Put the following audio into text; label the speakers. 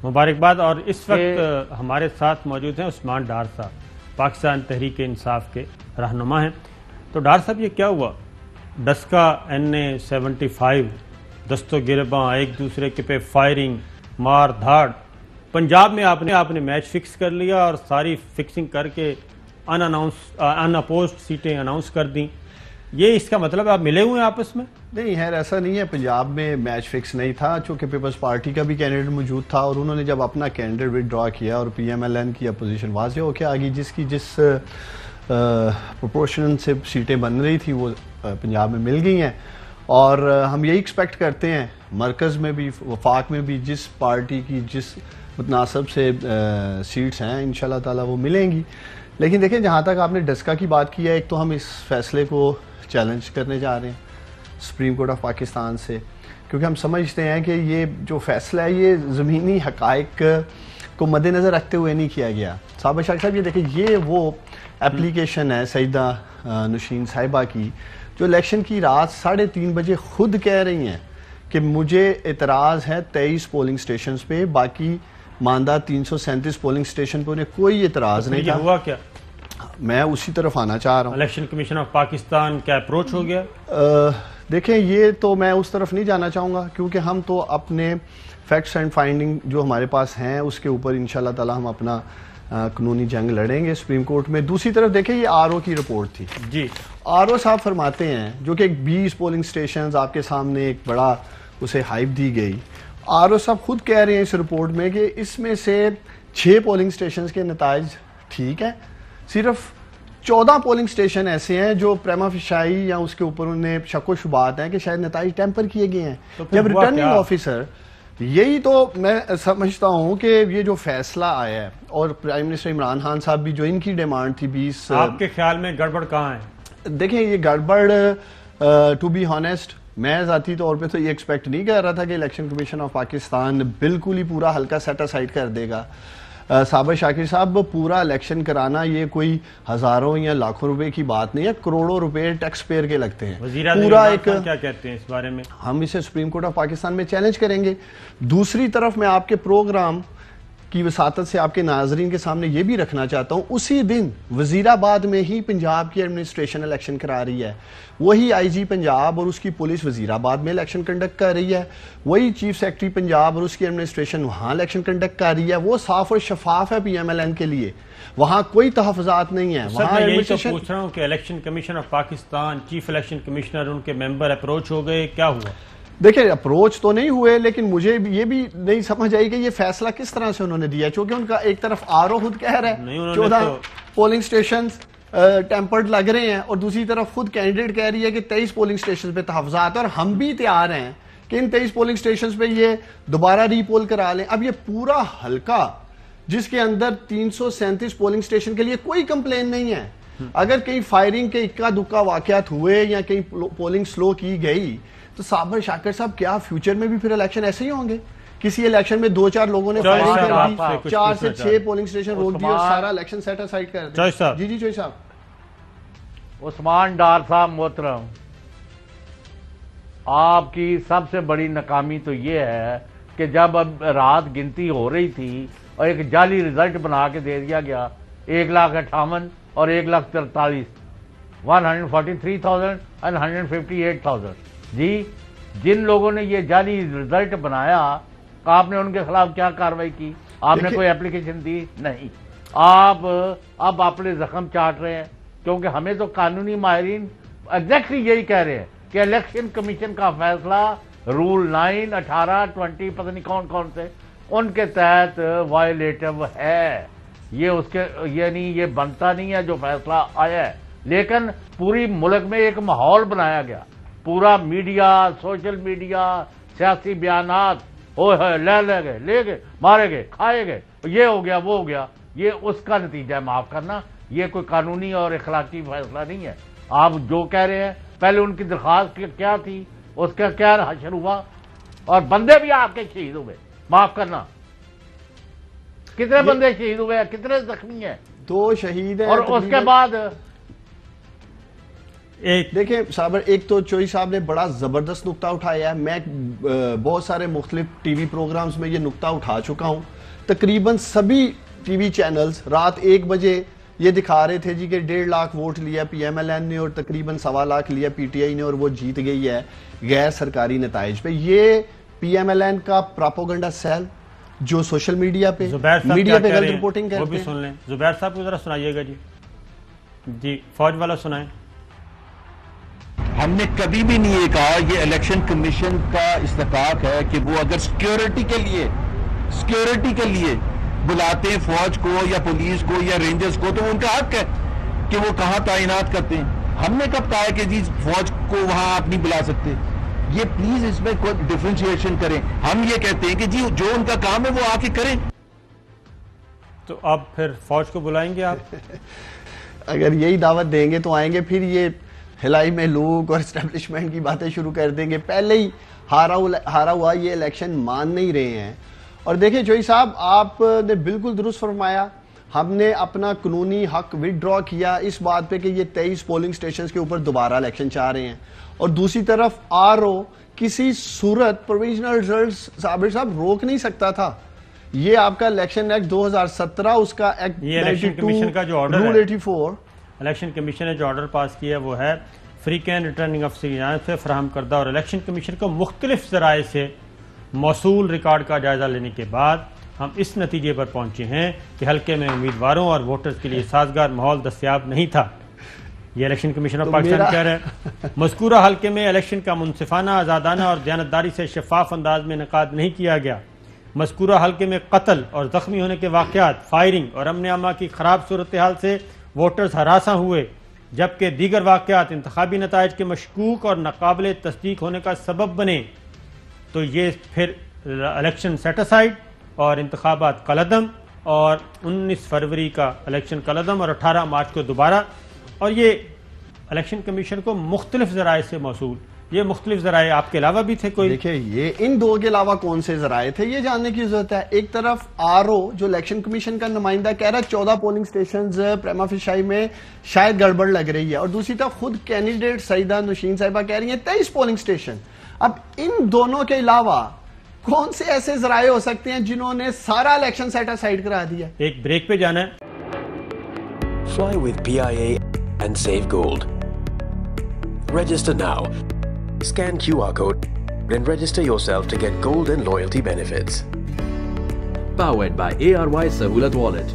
Speaker 1: मुबारकबाद। और इस वक्त हमारे साथ मौजूद हैं उस्मान डार साहब, पाकिस्तान तहरीक इंसाफ के रहनुमा हैं। तो डार साहब, ये क्या हुआ? डस्का NA-75 दस्तों गिरबां, एक दूसरे के पे फायरिंग, मार धाड़। पंजाब में आपने मैच फिक्स कर लिया और सारी फिक्सिंग करके अनअपोज्ड सीटें अनाउंस कर दी। ये इसका मतलब आप मिले हुए हैं आपस में?
Speaker 2: नहीं है, ऐसा नहीं है। पंजाब में मैच फिक्स नहीं था, चूंकि पीपल्स पार्टी का भी कैंडिडेट मौजूद था और उन्होंने जब अपना कैंडिडेट विदड्रॉ किया और PMLN की अपोजिशन वाज़ेह होकर आ गई, जिसकी जिस प्रोपोर्शन से सीटें बन रही थी वो पंजाब में मिल गई हैं। और हम यही एक्सपेक्ट करते हैं मरकज़ में भी, वफाक में भी, जिस पार्टी की जिस मुतनासब से सीट्स हैं इंशाल्लाह ताला वो मिलेंगी। लेकिन देखिए, जहाँ तक आपने डस्का की बात की है, एक तो हम इस फैसले को चैलेंज करने जा रहे हैं सुप्रीम कोर्ट ऑफ पाकिस्तान से, क्योंकि हम समझते हैं कि ये जो फैसला है ये ज़मीनी हक़ाइक़ को मद्देनज़र रखते हुए नहीं किया गया। साबिर शाह साहब, ये देखिए, ये वो एप्लीकेशन है सईदा नौशीन साहिबा की, जो इलेक्शन की रात 3:30 बजे खुद कह रही हैं कि मुझे एतराज़ है 23 पोलिंग स्टेशन पे, बाकी मानदा 337 पोलिंग स्टेशन पे उन्हें कोई एतराज़ नहीं था।
Speaker 1: हुआ क्या?
Speaker 2: मैं उसी तरफ आना चाह रहा हूँ।
Speaker 1: इलेक्शन कमीशन ऑफ पाकिस्तान क्या अप्रोच हो गया?
Speaker 2: देखें, ये तो मैं उस तरफ नहीं जाना चाहूँगा, क्योंकि हम तो अपने फैक्ट्स एंड फाइंडिंग जो हमारे पास हैं उसके ऊपर इंशाल्लाह ताला हम अपना कानूनी जंग लड़ेंगे सुप्रीम कोर्ट में। दूसरी तरफ देखें, ये RO की रिपोर्ट थी
Speaker 1: जी।
Speaker 2: RO साहब फरमाते हैं, जो कि 20 पोलिंग स्टेशन आपके सामने एक बड़ा उसे हाइप दी गई, RO साहब खुद कह रहे हैं इस रिपोर्ट में कि इसमें से 6 पोलिंग स्टेशन के नताइज ठीक है, सिर्फ 14 पोलिंग स्टेशन ऐसे हैं जो प्रेमा फिशाई या उसके ऊपर उन्हें शक व शुबात हैं कि शायद नताइज टेम्पर किए गए हैं।
Speaker 1: तो
Speaker 2: जब रिटर्निंग ऑफिसर, यही तो मैं समझता हूँ कि ये जो फैसला आया है, और प्राइम मिनिस्टर इमरान खान साहब भी जो इनकी डिमांड थी 20,
Speaker 1: आपके ख्याल में गड़बड़ कहाँ है?
Speaker 2: देखें, ये गड़बड़ टू बी हॉनेस्ट मैं ज़ाती तौर पे तो ये एक्सपेक्ट नहीं कर रहा था कि इलेक्शन कमीशन ऑफ पाकिस्तान बिल्कुल ही पूरा हल्का सेट असाइड कर देगा। साबिर शाकिर साहब, पूरा इलेक्शन कराना ये कोई हज़ारों या लाखों रुपए की बात नहीं है, करोड़ों रुपए टैक्स पेयर के लगते हैं।
Speaker 1: पूरा एक क्या कहते हैं इस बारे में? हम
Speaker 2: इसे सुप्रीम कोर्ट ऑफ पाकिस्तान में चैलेंज करेंगे। दूसरी तरफ मैं आपके प्रोग्राम की वसातत से आपके नाजरीन के सामने ये भी रखना चाहता हूँ, उसी दिन वजीराबाद में ही पंजाब की एडमिनिस्ट्रेशन इलेक्शन करा रही है। वही IG पंजाब और उसकी पुलिस वजीराबाद में इलेक्शन कंडक्ट कर रही है, वही चीफ सेक्रेटरी पंजाब और उसकी एडमिनिस्ट्रेशन वहाँ इलेक्शन कंडक्ट कर रही है। वो साफ और शफाफ है PMLN के लिए, वहाँ कोई तहफ़्फ़ुज़ात नहीं है।
Speaker 1: वहाँ यही तो पूछ रहा हूँ कि election commission of Pakistan, chief election commissioner, उनके मेंबर अप्रोच हो गए, क्या हुआ?
Speaker 2: देखिए, अप्रोच तो नहीं हुए, लेकिन मुझे ये भी नहीं समझ आई कि ये फैसला किस तरह से उन्होंने दिया, क्योंकि उनका एक तरफ RO खुद कह रहा है 14 पोलिंग स्टेशन टेम्पर्ड लग रहे हैं, और दूसरी तरफ खुद कैंडिडेट कह रही है कि 23 पोलिंग स्टेशन पे तहफ़्फ़ुज़ात, और हम भी तैयार हैं कि इन 23 पोलिंग स्टेशन पे ये दोबारा रीपोल करा लें। अब ये पूरा हल्का जिसके अंदर 337 पोलिंग स्टेशन के लिए कोई कंप्लेन नहीं है, अगर कहीं फायरिंग के इक्का दुक्का वाकयात हुए या कहीं पोलिंग स्लो की गई, तो साबिर शाकिर साहब, क्या फ्यूचर में भी फिर इलेक्शन ऐसे ही होंगे? किसी इलेक्शन में 2-4 लोगों ने 4 से 6 पोलिंग स्टेशन रोक दिए और सारा इलेक्शन सेट असाइड कर दिया। जी चोई साहब।
Speaker 3: उस्मान डार साहब मोहतरम, आपकी सबसे बड़ी नाकामी तो ये है कि जब अब रात गिनती हो रही थी और एक जाली रिजल्ट बना के दे दिया गया, 1,58,000 और 1,43,000, 143,000 एंड 158,000। जी, जिन लोगों ने ये जाली रिजल्ट बनाया, आपने उनके खिलाफ क्या कार्रवाई की? आपने कोई एप्लीकेशन दी? नहीं। आप अब अपने जख्म चाट रहे हैं, क्योंकि हमें तो कानूनी माहिरीन एग्जैक्टली यही कह रहे हैं कि इलेक्शन कमीशन का फैसला रूल 9, 18, 20 पता नहीं कौन कौन से उनके तहत वायलेटिव है। ये उसके यानी ये बनता नहीं है जो फैसला आया है, लेकिन पूरी मुल्क में एक माहौल बनाया गया, पूरा मीडिया, सोशल मीडिया, सियासी बयानात, ले गए, मारे गए, खाए गए, ये हो गया, वो हो गया। ये उसका नतीजा है, माफ करना, ये कोई कानूनी और इखलाकी फैसला नहीं है। आप जो कह रहे हैं, पहले उनकी दरख्वास्त क्या थी, उसका क्या हशर हुआ, और बंदे भी आपके शहीद हुए, माफ करना, कितने बंदे शहीद हुए हैं, कितने जख्मी हैं?
Speaker 2: 2 शहीद हैं।
Speaker 3: और उसके बाद
Speaker 1: एक
Speaker 2: देखिए साबर, एक तो चोई साहब ने बड़ा जबरदस्त नुक्ता उठाया है। मैं बहुत सारे मुख्तलिफ टीवी प्रोग्राम्स में ये नुक्ता उठा चुका हूँ। तकरीबन सभी टीवी चैनल्स रात 1 बजे ये दिखा रहे थे जी कि 1.5 लाख वोट लिया PMLN ने और तकरीबन 1.25 लाख लिया PTI ने और वो जीत गई है गैर सरकारी नताइज पे। ये PMLN का प्रोपेगेंडा सेल जो सोशल मीडिया पे गलत रिपोर्टिंग करते हैं,
Speaker 1: वो भी सुन लें। जुबैर साहब को जरा सुनाइएगा जी, फौज वाला सुनाएं।
Speaker 4: हमने कभी भी नहीं ये कहा, ये इलेक्शन कमीशन का इस्तेकाक है कि वो अगर सिक्योरिटी के लिए बुलाते हैं फौज को या पुलिस को या रेंजर्स को, तो उनका हक है कि वो कहां तैनात करते हैं। हमने कब कहा है कि जी फौज को वहां आप नहीं बुला सकते? ये प्लीज इसमें कोई डिफरेंशिएशन करें। हम ये कहते हैं कि जी जो उनका काम है वो आके करें।
Speaker 1: तो अब फिर फौज को बुलाएंगे आप?
Speaker 2: अगर यही दावत देंगे तो आएंगे, फिर ये हिलाई में लूक और एस्टेब्लिशमेंट की बातें शुरू कर देंगे। पहले ही हारा हुआ ये इलेक्शन मान नहीं रहे हैं। और देखिए जोई साहब, आपने बिल्कुल दुरुस्त फरमाया, हमने अपना कानूनी हक विदड्रॉ किया इस बात पे कि ये 23 पोलिंग स्टेशंस के ऊपर दोबारा इलेक्शन चाह रहे हैं। और दूसरी तरफ RO किसी सूरत प्रोविजनल रिजल्ट साबिर साहब रोक नहीं सकता था। ये आपका इलेक्शन एक्ट 2017, उसका एक्ट
Speaker 1: ये इलेक्शन कमीशन का जो ऑर्डर
Speaker 2: रूल
Speaker 1: है,
Speaker 2: 84,
Speaker 1: इलेक्शन कमीशन ने जो ऑर्डर पास किया वो है फ्री कैन रिटर्निंग अफसर की जानिब से फराहम करदा, और इलेक्शन कमीशन को मुख्तलिफ ज़राए से मौसूल रिकॉर्ड का जायजा लेने के बाद हम इस नतीजे पर पहुंचे हैं कि हल्के में उम्मीदवारों और वोटर्स के लिए साजगार माहौल दस्तयाब नहीं था। ये इलेक्शन कमीशन ऑफ पाकिस्तान कह रहे हैं मज़कूरा हल्के में इलेक्शन का मुनसिफाना, आज़ादाना और दयानतदारी से शफाफ अंदाज में इनेकाद नहीं किया गया। मज़कूरा हल्के में कत्ल और जख्मी होने के वाक़यात, फायरिंग और अमन अमा की खराब सूरत हाल से वोटर्स हरासा हुए, जबकि दीगर वाक़यात इंतखाबी नताइज के मशकूक और नाकाबिले तस्दीक होने का सबब बने। तो ये फिर इलेक्शन सेटिसाइड और इंतखाबात कलदम, और 19 फरवरी का इलेक्शन कलदम और 18 मार्च को दोबारा। और ये इलेक्शन कमीशन को मुख्तलिफ ज़राए से मौसूल, ये मुख्तलिफ ज़राए आपके अलावा भी थे कोई?
Speaker 2: देखिए ये इन दो के अलावा कौन से ज़राए थे ये जानने की जरूरत है। एक तरफ RO जो इलेक्शन कमीशन का नुमाइंदा कह रहा है 14 पोलिंग स्टेशन प्रेमा फिशाई में शायद गड़बड़ लग रही है, और दूसरी तरफ खुद कैंडिडेट सईदा नौशीन साहिबा कह रही है 23 पोलिंग स्टेशन। अब इन दोनों के अलावा कौन से ऐसे ज़राए हो सकते हैं जिन्होंने सारा इलेक्शन सेटिसाइड करा दिया?
Speaker 1: एक ब्रेक पे जाना है।
Speaker 5: Fly with PIA and save gold. Register now. Scan QR code and register yourself to get gold and loyalty benefits.
Speaker 6: Powered by ARY Sahulat Wallet.